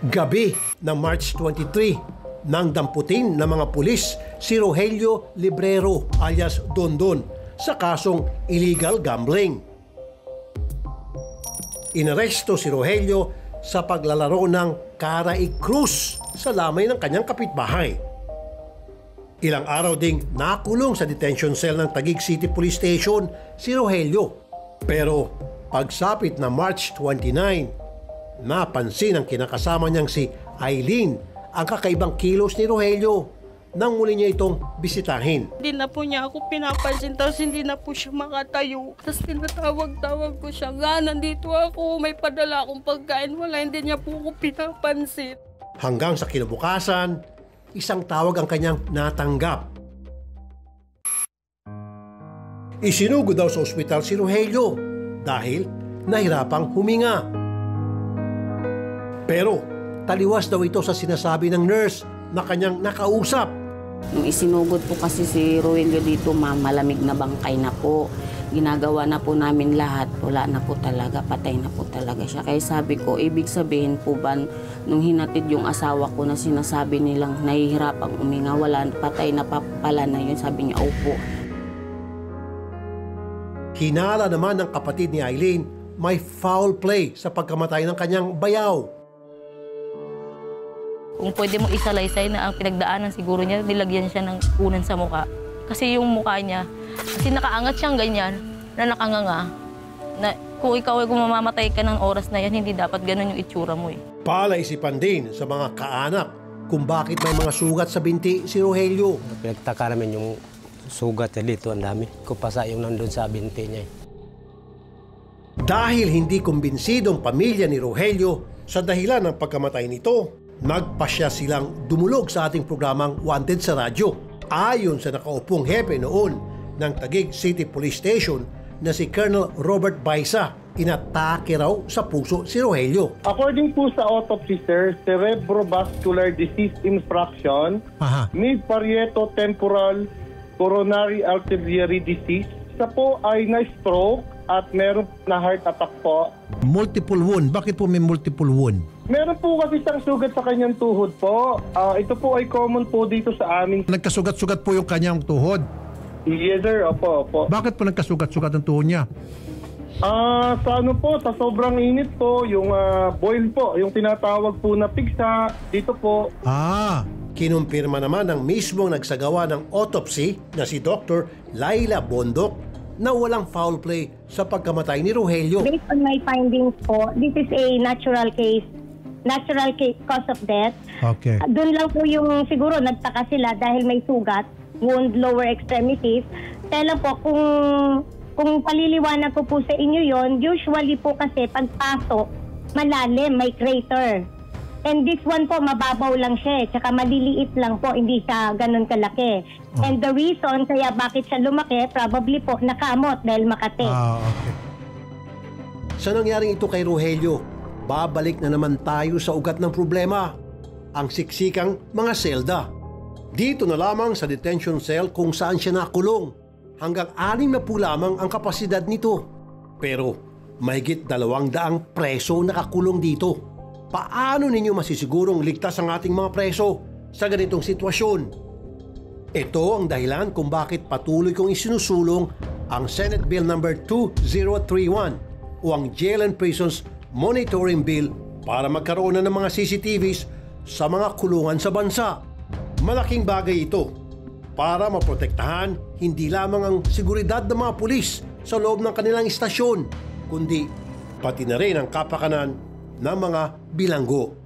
Gabi ng March 23, nang damputin ng mga pulis si Rogelio Librero alias Dondon sa kasong illegal gambling. Inaresto si Rogelio sa paglalaro ng Caray Cruz sa lamay ng kanyang kapitbahay. Ilang araw ding nakulong sa detention cell ng Taguig City Police Station si Rogelio. Pero pagsapit na March 29, napansin ang kinakasama niyang si Aileen ang kakaibang kilos ni Rogelio nang muli niya itong bisitahin. Hindi na po niya ako pinapansin, tapos hindi na po siya makatayo. Tapos tinatawag-tawag ko siya, nga nandito ako, may padala akong pagkain, wala, hindi niya po ako pinapansin. Hanggang sa kinabukasan, isang tawag ang kanyang natanggap. Isinugod daw sa ospital si Rogelio dahil nahirapang huminga. Pero taliwas daw ito sa sinasabi ng nurse na kanyang nakausap. Nung isinugod po kasi si Rogelio dito, ma'am, malamig na bangkay na po. Ginagawa na po namin lahat. Wala na po talaga, patay na po talaga siya. Kaya sabi ko, ibig sabihin po ba, nung hinatid yung asawa ko na sinasabi nilang nahihirapang uminga, wala, patay na pala na yun, sabi niya, opo. Hinala naman ng kapatid ni Aileen, may foul play sa pagkamatay ng kanyang bayaw. Kung pwede mo isalaysay na ang pinagdaanan siguro niya, nilagyan siya ng punan sa mukha. Kasi yung mukha niya, kasi nakaangat siyang ganyan, na nakanganga, na kung ikaw ay mamamatay ka ng oras na yan, hindi dapat ganun yung itsura mo eh. Palaisipan din sa mga kaanak kung bakit may mga sugat sa binti si Rogelio. Pinagtaka namin yung sugat niya dito, ang dami. Kupasa yung nandun sa binti niya. Dahil hindi kumbinsido ang pamilya ni Rogelio sa dahilan ng pagkamatay nito, nagpasya silang dumulog sa ating programang Wanted sa radyo. Ayon sa nakaupong hepe noon ng Taguig City Police Station na si Colonel Robert Baisa, inatake raw sa puso si Rogelio. According po sa autopsy, sir, cerebrovascular disease infraction, mid-parieto temporal coronary artery disease. Isa po ay na-stroke at meron na heart attack po. Multiple wound. Bakit po may multiple wound? Meron po kasi isang sugat sa kanyang tuhod po. Ito po ay common po dito sa amin. Nagkasugat-sugat po yung kanyang tuhod? Yes, sir. Opo, opo. Bakit po nagkasugat-sugat ang tuhod niya? Sa ano po, sa sobrang init po, yung boil po, yung tinatawag po na pigsa, dito po. Kinumpirma naman ng mismong nagsagawa ng autopsy na si Dr. Laila Bondok na walang foul play sa pagkamatay ni Rogelio. Based on my findings po, this is a natural case cause of death. Okay. Doon lang po yung siguro nagtaka sila dahil may sugat, wound lower extremities. Kaya lang po, kung paliliwanag ko po sa inyo yon, usually po kasi pagpasok, malalim, may crater. And this one po, mababaw lang siya, tsaka maliliit lang po, hindi siya ganun kalaki. And the reason kaya bakit siya lumaki, probably po nakamot dahil makate. Okay. Sa nangyaring ito kay Rogelio, babalik na naman tayo sa ugat ng problema, ang siksikang mga selda. Dito na lamang sa detention cell kung saan siya nakulong. Hanggang 6 na po lamang ang kapasidad nito. Pero mahigit 200 preso nakakulong dito. Paano ninyo masisigurong ligtas ang ating mga preso sa ganitong sitwasyon? Ito ang dahilan kung bakit patuloy kong isinusulong ang Senate Bill No. 2031 o ang Jail and Prisons Monitoring Bill para magkaroon na ng mga CCTVs sa mga kulungan sa bansa. Malaking bagay ito para maprotektahan hindi lamang ang seguridad ng mga pulis sa loob ng kanilang istasyon, kundi pati na rin ang kapakanan ng mga bilanggo.